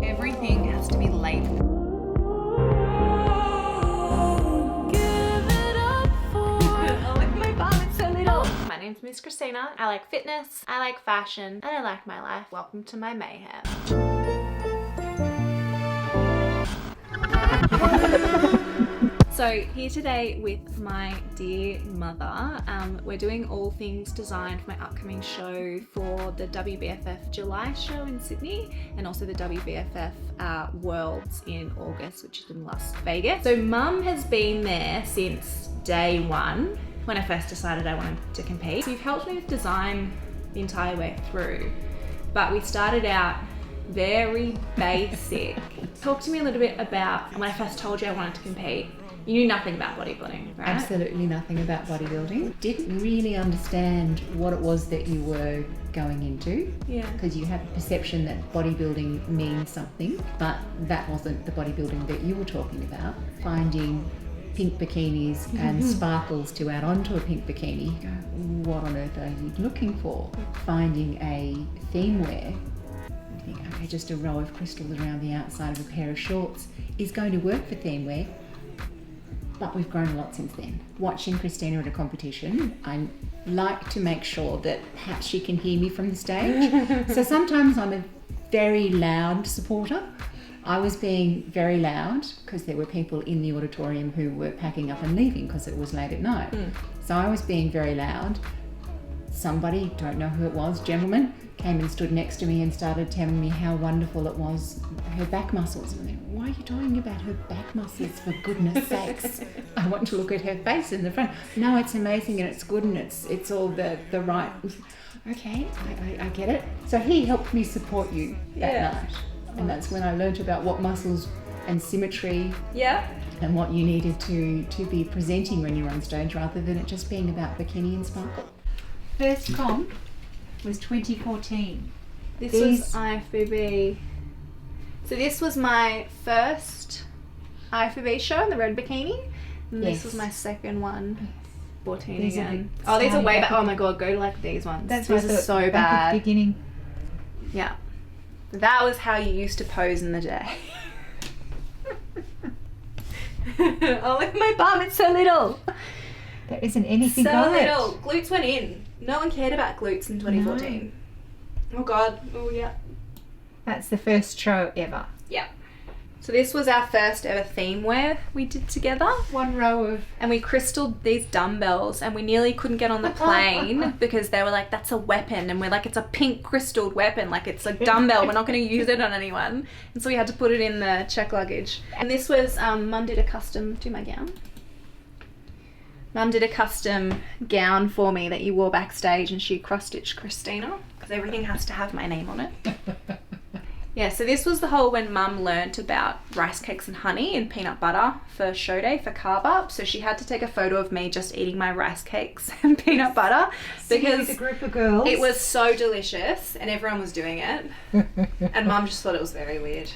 Everything has to be labeled. My name's Miss Kristina. I like fitness, I like fashion, and I like my life. Welcome to my mayhem. So here today with my dear mother. We're doing all things design for my upcoming show for the WBFF July show in Sydney and also the WBFF Worlds in August, which is in Las Vegas. So Mum has been there since day one when I first decided I wanted to compete. So you've helped me with design the entire way through, but we started out very basic. Talk to me a little bit about when I first told you I wanted to compete. You knew nothing about bodybuilding, right? Absolutely nothing about bodybuilding. Didn't really understand what it was that you were going into. Yeah. Because you have a perception that bodybuilding means something, but that wasn't the bodybuilding that you were talking about. Finding pink bikinis and sparkles to add onto a pink bikini. You go, what on earth are you looking for? Finding a theme wear. You think, okay, just a row of crystals around the outside of a pair of shorts is going to work for theme wear. But we've grown a lot since then. Watching Kristina at a competition, I like to make sure that perhaps she can hear me from the stage. So sometimes I'm a very loud supporter. I was being very loud because there were people in the auditorium who were packing up and leaving because it was late at night. So I was being very loud. Somebody, don't know who it was, gentleman, came and stood next to me and started telling me how wonderful it was, her back muscles. And I went, why are you talking about her back muscles, for goodness sakes? I want to look at her face in the front. No, it's amazing and it's good and it's all the right. Okay, I get it. So he helped me support you that night. And that's when I learned about what muscles and symmetry and what you needed to be presenting when you're on stage rather than it just being about bikini and sparkle. First comp was 2014. This was IFBB. So this was my first IFBB show in the red bikini. And this was my second one. 14 These again. These are way back. Oh my god, go to like these ones. This is so bad. At the beginning. Yeah. That was how you used to pose in the day. Oh, look at my bum, it's so little. There isn't anything so on little. it. Glutes went in. No one cared about glutes in 2014. No. Oh god. Oh yeah. That's the first show ever. Yeah. So this was our first ever theme wear we did together. One row of... And we crystalled these dumbbells and we nearly couldn't get on the plane because they were like, that's a weapon. And we're like, it's a pink crystalled weapon. Like it's a dumbbell. We're not going to use it on anyone. And so we had to put it in the check luggage. And this was, Mum did a custom, do my gown. Mum did a custom gown for me that you wore backstage and she cross-stitched Kristina because everything has to have my name on it. Yeah, so this was the whole when Mum learnt about rice cakes and honey and peanut butter for show day for carb up. So she had to take a photo of me just eating my rice cakes and peanut butter because a group of girls. It was so delicious and everyone was doing it. And Mum just thought it was very weird.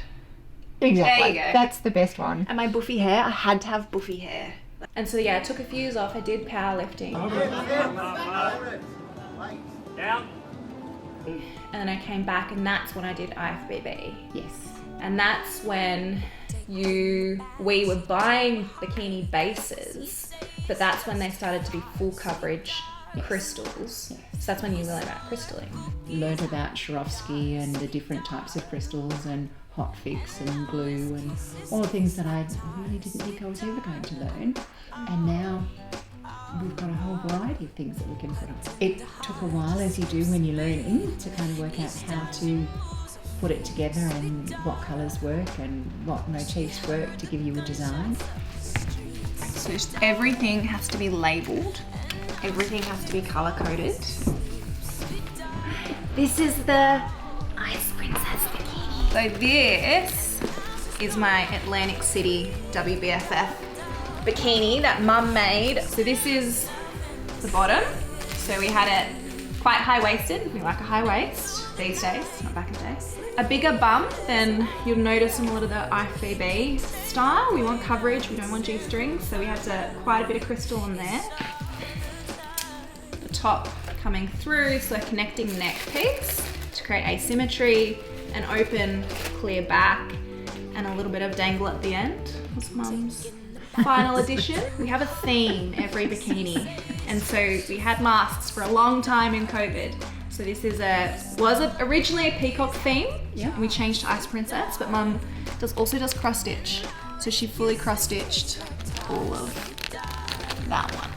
Exactly. There you go. That's the best one. And my buffy hair, I had to have buffy hair. And so yeah, I took a few years off. I did powerlifting. Down. And then I came back and that's when I did IFBB. Yes. And that's when we were buying bikini bases, but that's when they started to be full coverage crystals. Yes. So that's when you learn about crystalling. Learned about Swarovski and the different types of crystals and hot fix and glue and all the things that I really didn't think I was ever going to learn. And now we've got a whole variety of things that we can put on. It took a while, as you do when you're learning, to kind of work out how to put it together and what colours work and what motifs work to give you a design. So just everything has to be labelled. Everything has to be colour-coded. This is the Ice Princess bikini. So this is my Atlantic City WBFF bikini that Mum made. So this is the bottom. So we had it quite high-waisted. We like a high waist these days, not back in the day. A bigger bum than you'll notice in a lot of the IFBB style. We want coverage, we don't want G-strings, so we had quite a bit of crystal on there. The top coming through, so a connecting neck piece to create asymmetry, and open clear back and a little bit of dangle at the end. That's Mum's final edition. We have a theme every bikini. And so we had masks for a long time in COVID. So this is was it originally a peacock theme? Yeah. And we changed to Ice Princess, but Mum also does cross stitch. So she fully cross stitched all of that one.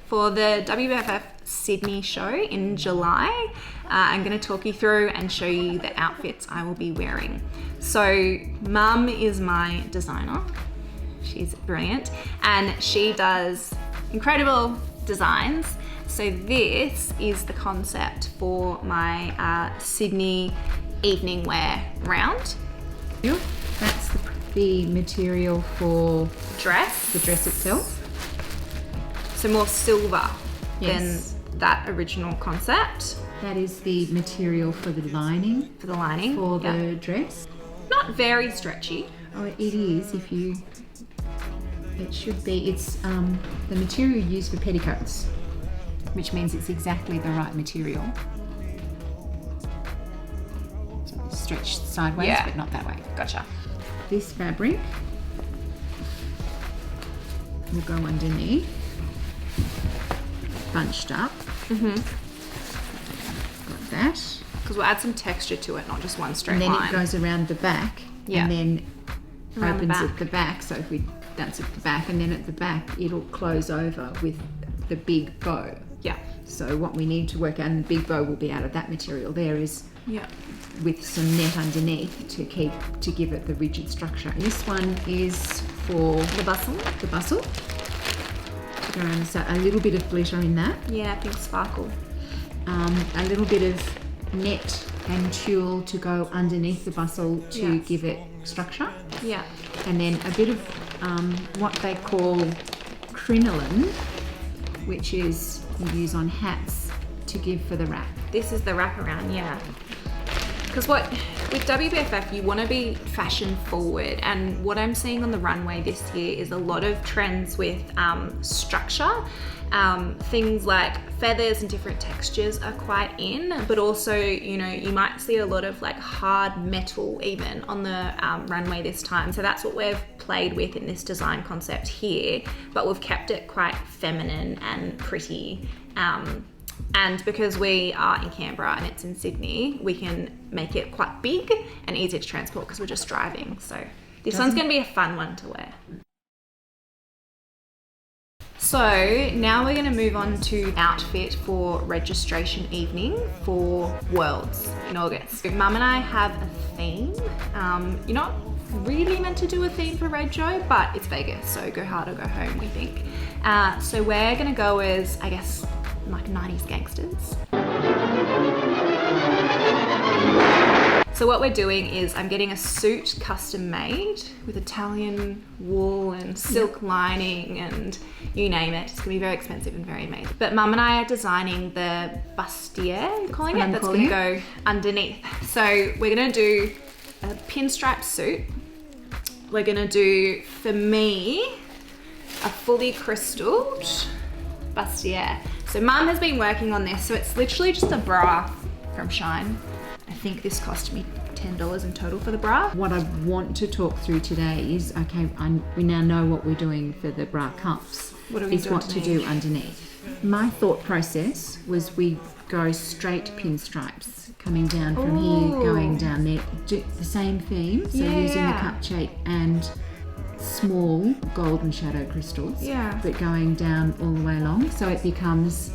For the WBFF Sydney show in July, I'm going to talk you through and show you the outfits I will be wearing. So Mum is my designer. She's brilliant and she does incredible designs. So this is the concept for my Sydney evening wear round. That's the material for Dress. the dress itself. So more silver Yes. than that original concept. That is the material for the lining For the lining. for Yeah. the dress. Not very stretchy. Oh, it is if you. It should be. It's the material used for petticoats, which means it's exactly the right material. So it's stretched sideways, Yeah. but not that way. Gotcha. This fabric will go underneath, bunched up. Got that. Because we'll add some texture to it, not just one straight And then line. it goes around the back, Yeah. and then Around the opens back. at the back. So if we that's at the back, and then at the back it'll close over with the big bow. Yeah. So what we need to work out, and the big bow will be out of that material there, is Yeah. with some net underneath to give it the rigid structure. This one is for The bustle. the bustle. To go around, so a little bit of glitter in that, Yeah, pink sparkle. a little bit of net and tulle to go underneath the bustle to Yes. give it structure, Yeah. and then a bit of what they call crinoline, which is you use on hats to give for the wrap. This is the wraparound, yeah. Because with WBFF, you want to be fashion forward, and what I'm seeing on the runway this year is a lot of trends with structure. Things like feathers and different textures are quite in, but also, you know, you might see a lot of like hard metal even on the runway this time. So that's what we've played with in this design concept here, but we've kept it quite feminine and pretty. And because we are in Canberra and it's in Sydney, we can make it quite big and easy to transport because we're just driving. So this one's going to be a fun one to wear. So now we're going to move on to outfit for registration evening for Worlds in August. So Mum and I have a theme. You're not really meant to do a theme for Reg Show, but it's Vegas, so go hard or go home, we think. So we're going to go as, I guess, like 90s gangsters. So what we're doing is I'm getting a suit custom made with Italian wool and silk lining and you name it. It's gonna be very expensive and very amazing. But Mum and I are designing the bustier, you're calling it, that's gonna go underneath. So we're gonna do a pinstripe suit. We're gonna do, for me, a fully crystalled bustier. So Mum has been working on this, so it's literally just a bra from Shine. I think this cost me $10 in total for the bra. What I want to talk through today is, okay, we now know what we're doing for the bra cups. What are we is doing what to do underneath. My thought process was we go straight pinstripes, coming down from here, going down there. Do the same theme, so using the cup shape and small golden shadow crystals, but going down all the way along, so it becomes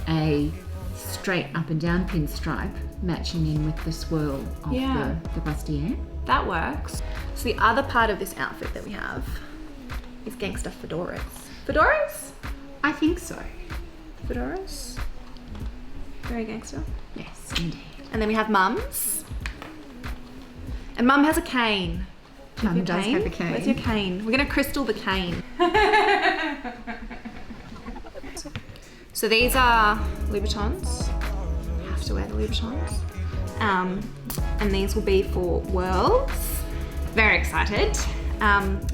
a straight up and down pinstripe matching in with the swirl of the bustier. That works. So the other part of this outfit that we have is gangster fedoras. Fedoras? I think so. Fedoras? Very gangster. Yes, indeed. And then we have Mum's. And Mum has a cane. Mum does have a cane. Where's your cane? We're gonna crystal the cane. So these are Louboutins. You have to wear the Louboutins. And these will be for Worlds. Very excited.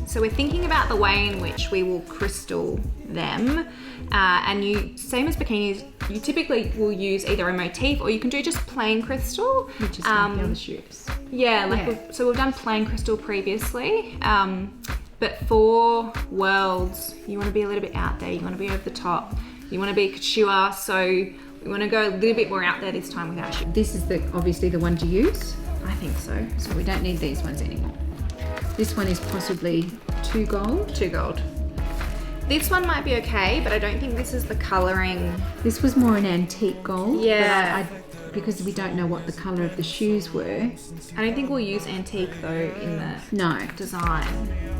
So we're thinking about the way in which we will crystal them. And you, same as bikinis, you typically will use either a motif or you can do just plain crystal. Which is like the other shoots. Yeah, so we've done plain crystal previously. But for worlds, you want to be a little bit out there. You want to be over the top. You want to be couture, so we want to go a little bit more out there this time with our shoot. This is obviously the one to use. I think so. So we don't need these ones anymore. This one is possibly 2 gold. 2 gold. This one might be okay, but I don't think this is the colouring. This was more an antique gold. Yeah. But because we don't know what the colour of the shoes were. I don't think we'll use antique though in the design.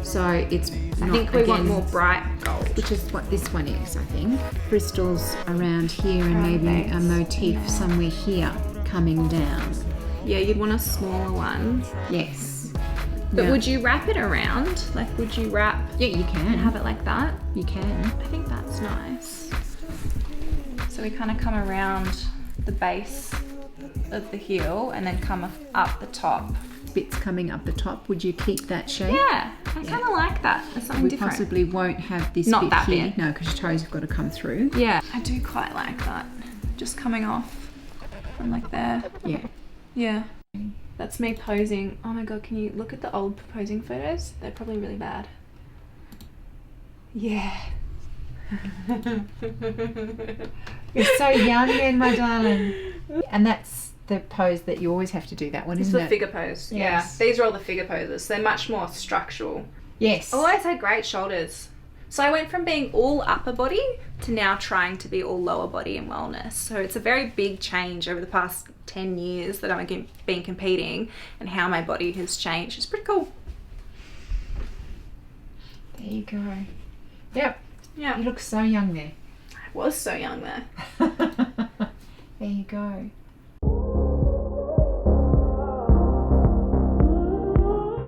So it's I think we want more bright gold. Which is what this one is, I think. Crystals around here and maybe a motif somewhere here coming down. Yeah, you'd want a smaller one. Yes. But would you wrap it around? Like, would you wrap? Yeah, you can. And have it like that? You can. I think that's nice. So we kind of come around the base of the heel and then come up the top. Bits coming up the top. Would you keep that shape? Yeah, I kind of like that. There's something different. We possibly won't have this Not bit that here. bit. No, because your toes have got to come through. Yeah, I do quite like that. Just coming off from like there. Yeah. Yeah. That's me posing. Oh my god, can you look at the old posing photos? They're probably really bad. Yeah. You're so young then, my darling. And that's the pose that you always have to do, that one, It's isn't the it? figure pose. Yes. Yeah. These are all the figure poses. They're much more structural. Yes. I always had great shoulders. So I went from being all upper body to now trying to be all lower body and wellness. So it's a very big change over the past 10 years that I've been competing and how my body has changed. It's pretty cool. There you go. Yep. Yeah. You look so young there. I was so young there. There you go.